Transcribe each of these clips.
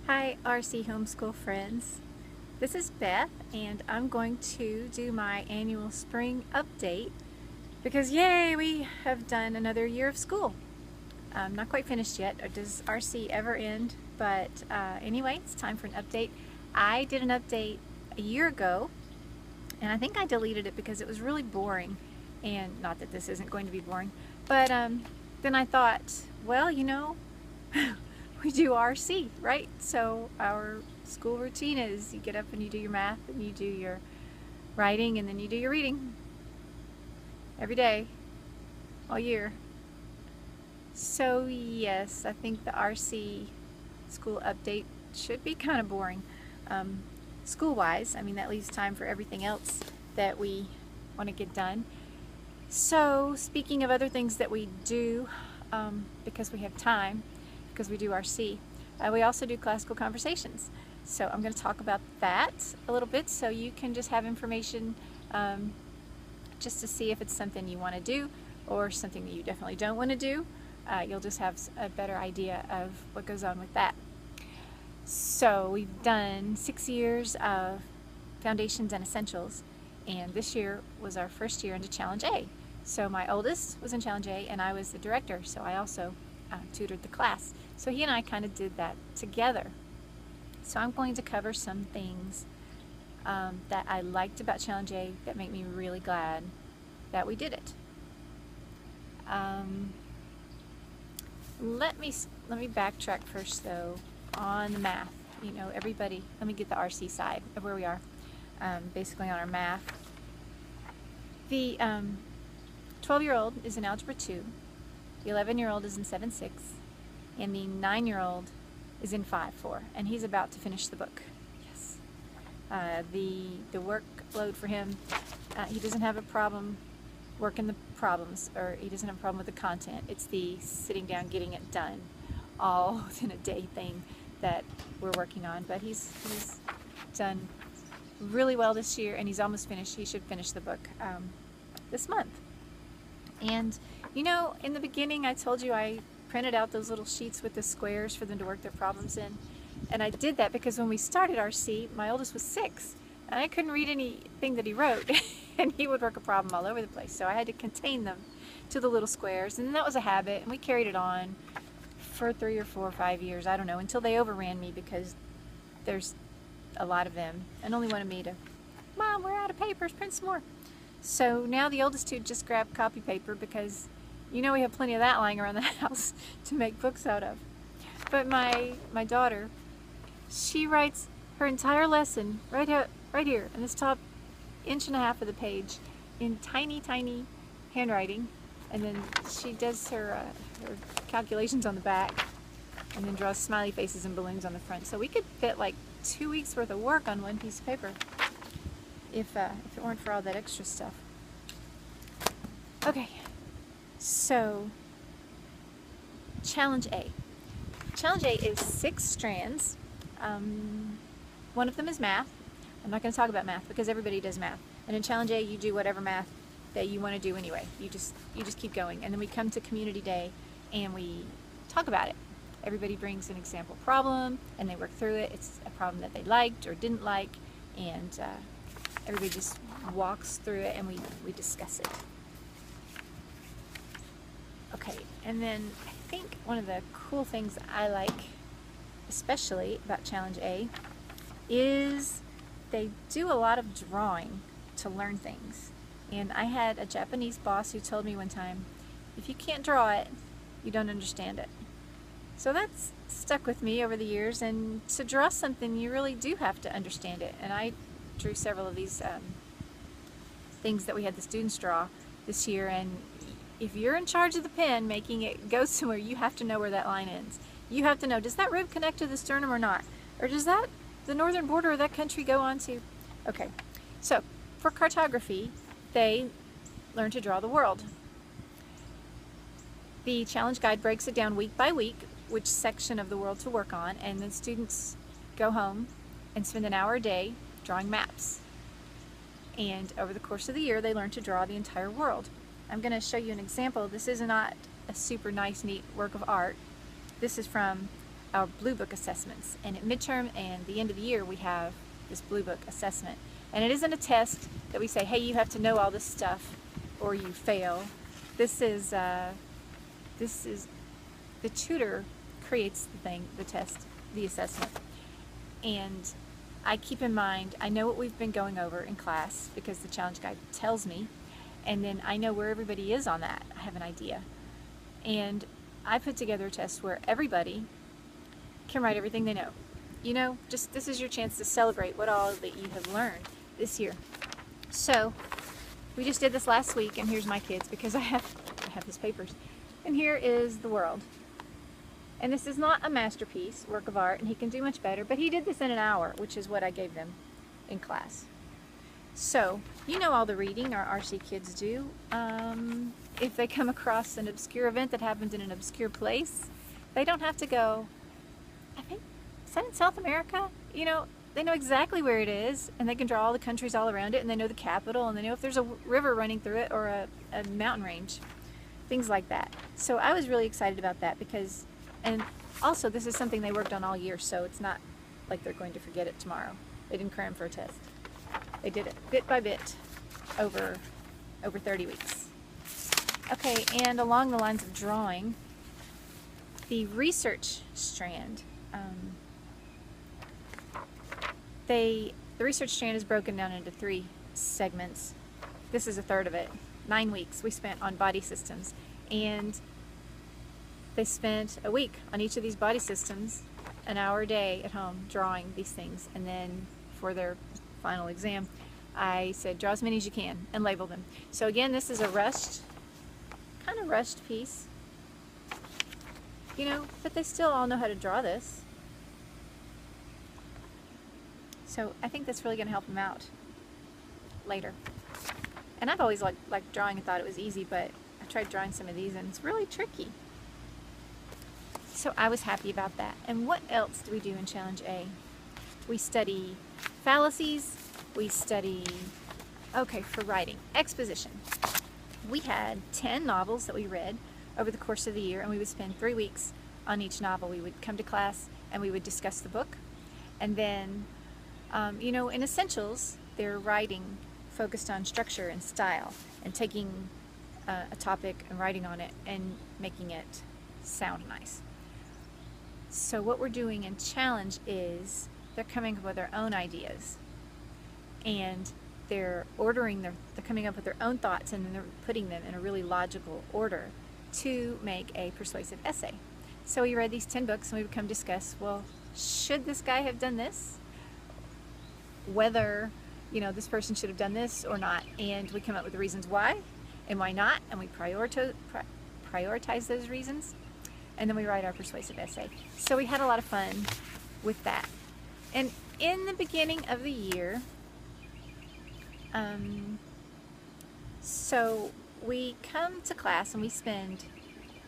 Hi RC Homeschool friends. This is Beth and I'm going to do my annual spring update because yay, we have done another year of school. Not quite finished yet. Does RC ever end? But anyway, it's time for an update. I did an update a year ago and I think I deleted it because it was really boring, and not that this isn't going to be boring, but then I thought, well, we do RC, right? So our school routine is you get up and you do your math and you do your writing and then you do your reading every day, all year. So yes, I think the RC school update should be kind of boring. School-wise, I mean, that leaves time for everything else that we want to get done. So speaking of other things that we do, because we have time, because we do RC, we also do classical conversations. So I'm going to talk about that a little bit so you can just have information just to see if it's something you want to do or something that you definitely don't want to do. You'll just have a better idea of what goes on with that. So we've done 6 years of Foundations and Essentials, and this year was our first year into Challenge A. So my oldest was in Challenge A and I was the director, so I also tutored the class. So he and I kind of did that together. So I'm going to cover some things that I liked about Challenge A that make me really glad that we did it. Let me backtrack first though on the math. Everybody, let me get the RC side of where we are. Basically on our math. The 12-year-old is in Algebra 2, the 11-year-old is in 7-6, and the 9-year-old is in 5-4, and he's about to finish the book. Yes. The workload for him, he doesn't have a problem working the problems, or he doesn't have a problem with the content. It's the sitting down, getting it done, all within a day thing that we're working on. But he's done really well this year, and he's almost finished. He should finish the book this month. And in the beginning I told you I printed out those little sheets with the squares for them to work their problems in. And I did that because when we started RC, my oldest was 6, and I couldn't read anything that he wrote, and he would work a problem all over the place. So I had to contain them to the little squares, and that was a habit, and we carried it on for 3 or 4 or 5 years, I don't know, until they overran me because there's a lot of them and only wanted me to, Mom, we're out of papers, print some more. So now the oldest two just grab copy paper because we have plenty of that lying around the house to make books out of. But my daughter, she writes her entire lesson right here in this top 1.5 inches of the page in tiny, tiny handwriting, and then she does her calculations on the back and then draws smiley faces and balloons on the front. So we could fit like 2 weeks worth of work on one piece of paper if it weren't for all that extra stuff. Okay, so Challenge A. Challenge A is 6 strands. One of them is math. I'm not going to talk about math because everybody does math. And in Challenge A, you do whatever math that you want to do anyway. You just keep going. And then we come to Community Day and we talk about it. Everybody brings an example problem and they work through it. It's a problem that they liked or didn't like, and everybody just walks through it and we discuss it. Okay, and then I think one of the cool things I like especially about Challenge A is they do a lot of drawing to learn things. And I had a Japanese boss who told me one time, if you can't draw it, you don't understand it. So that's stuck with me over the years, and to draw something you really do have to understand it. And I drew several of these things that we had the students draw this year, and if you're in charge of the pen making it go somewhere, you have to know where that line ends. You have to know, does that rib connect to the sternum or not? Or does that the northern border of that country go on to? Okay, so for cartography, they learn to draw the world. The challenge guide breaks it down week by week, which section of the world to work on, and then students go home and spend an hour a day drawing maps. And over the course of the year, they learn to draw the entire world. I'm going to show you an example. This is not a super nice, neat work of art. This is from our Blue Book assessments. And at midterm and the end of the year, we have this Blue Book assessment. And it isn't a test that we say, hey, you have to know all this stuff or you fail. This is the tutor creates the thing, the test, the assessment. And I keep in mind, I know what we've been going over in class because the challenge guide tells me, and then I know where everybody is on that. I have an idea. And I put together a test where everybody can write everything they know. You know, just this is your chance to celebrate what all that you have learned this year. So we just did this last week, and here's my kids because I have his papers. And here is the world. And this is not a masterpiece, work of art, and he can do much better, but he did this in an hour, which is what I gave them in class. So, you know all the reading our RC kids do. If they come across an obscure event that happened in an obscure place, they don't have to go, I think, is that in South America? You know, they know exactly where it is, and they can draw all the countries all around it, and they know the capital, and they know if there's a river running through it or a mountain range, things like that. So I was really excited about that because, and also this is something they worked on all year, so it's not like they're going to forget it tomorrow. They didn't cram for a test. They did it bit by bit over 30 weeks. Okay, and along the lines of drawing, the research strand, the research strand is broken down into 3 segments. This is a third of it. 9 weeks we spent on body systems, and they spent a week on each of these body systems, an hour a day at home drawing these things, and then for their final exam I said draw as many as you can and label them. So again, this is a kind of rushed piece, you know, but they still all know how to draw this. So I think that's really going to help them out later. And I've always liked drawing and thought it was easy, but I tried drawing some of these and it's really tricky. So I was happy about that. And what else do we do in Challenge A? We study fallacies, we study, okay, for writing, exposition. We had 10 novels that we read over the course of the year, and we would spend 3 weeks on each novel. We would come to class and we would discuss the book. And then, you know, in Essentials, they're writing focused on structure and style and taking a topic and writing on it and making it sound nice. So what we're doing in Challenge is they're coming up with their own ideas, and they're coming up with their own thoughts, and then they're putting them in a really logical order to make a persuasive essay. So we read these 10 books and we would come discuss, well, should this guy have done this? Whether, you know, this person should have done this or not. And we come up with the reasons why and why not, and we prioritize those reasons, and then we write our persuasive essay. So we had a lot of fun with that. And in the beginning of the year, so we come to class and we spend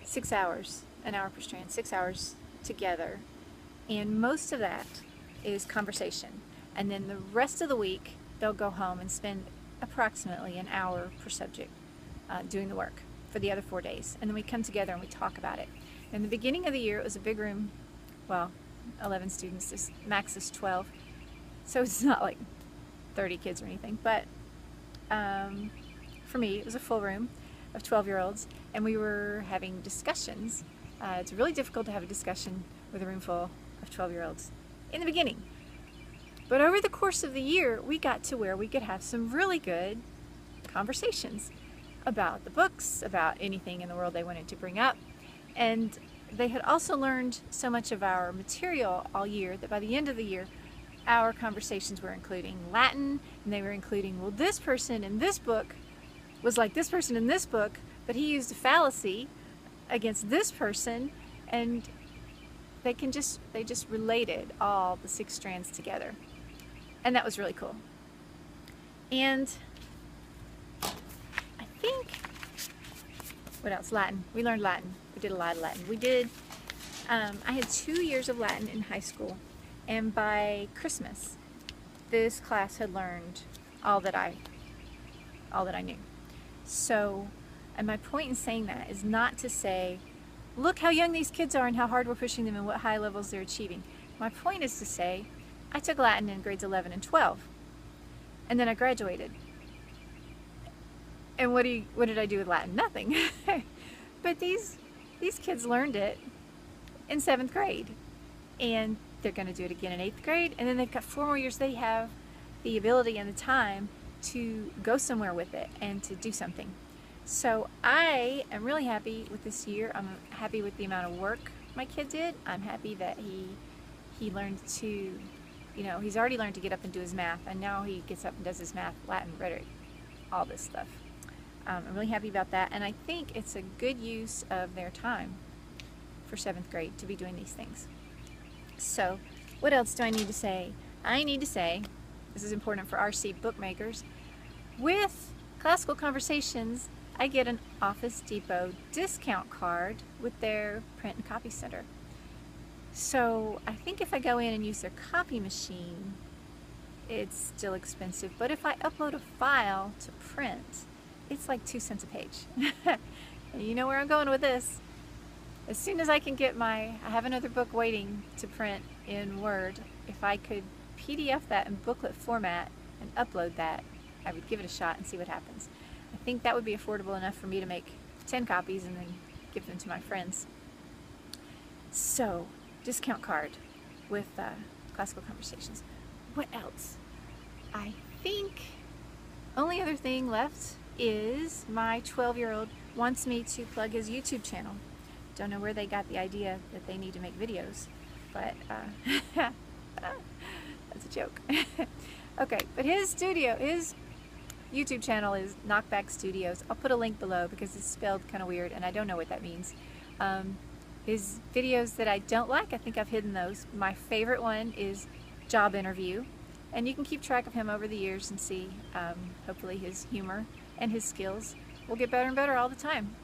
6 hours, an hour per strand, 6 hours together, and most of that is conversation. And then the rest of the week they'll go home and spend approximately an hour per subject doing the work for the other 4 days, and then we come together and we talk about it. In the beginning of the year it was a big room, well, 11 students, this max is 12, so it's not like 30 kids or anything, but for me it was a full room of 12-year-olds, and we were having discussions. It's really difficult to have a discussion with a room full of 12-year-olds in the beginning, but over the course of the year we got to where we could have some really good conversations about the books, about anything in the world they wanted to bring up. And they had also learned so much of our material all year that by the end of the year our conversations were including Latin, and they were including, well, this person in this book was like this person in this book, but he used a fallacy against this person, and they just related all the 6 strands together. And that was really cool. And I think, what else? Latin. We learned Latin. We did a lot of Latin. We did, I had 2 years of Latin in high school, and by Christmas this class had learned all that I knew. So, and my point in saying that is not to say look how young these kids are and how hard we're pushing them and what high levels they're achieving. My point is to say, I took Latin in grades 11 and 12, and then I graduated. And what did I do with Latin? Nothing. But these kids learned it in 7th grade, and they're going to do it again in 8th grade, and then they've got 4 more years. They have the ability and the time to go somewhere with it and to do something. So I am really happy with this year. I'm happy with the amount of work my kid did. I'm happy that he learned to, you know, he's already learned to get up and do his math, and now he gets up and does his math, Latin, rhetoric, all this stuff. I'm really happy about that, and I think it's a good use of their time for 7th grade to be doing these things. So what else do I need to say? I need to say, this is important for RC bookmakers, with Classical Conversations, I get an Office Depot discount card with their print and copy center. So I think if I go in and use their copy machine, it's still expensive, but if I upload a file to print, it's like 2 cents a page. And you know where I'm going with this. As soon as I can get I have another book waiting to print in Word. If I could PDF that in booklet format and upload that, I would give it a shot and see what happens. I think that would be affordable enough for me to make 10 copies and then give them to my friends. So, discount card with Classical Conversations. What else? I think only other thing left is my 12-year-old wants me to plug his YouTube channel. Don't know where they got the idea that they need to make videos, but that's a joke. Okay, but his YouTube channel is Knockback Studios. I'll put a link below because it's spelled kind of weird and I don't know what that means. His videos that I don't like, I think I've hidden those. My favorite one is Job Interview, and you can keep track of him over the years and see hopefully his humor and his skills will get better and better all the time.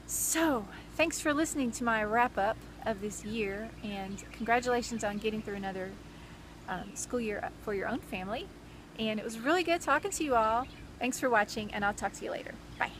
So, thanks for listening to my wrap-up of this year, and congratulations on getting through another school year for your own family. And it was really good talking to you all. Thanks for watching, and I'll talk to you later. Bye.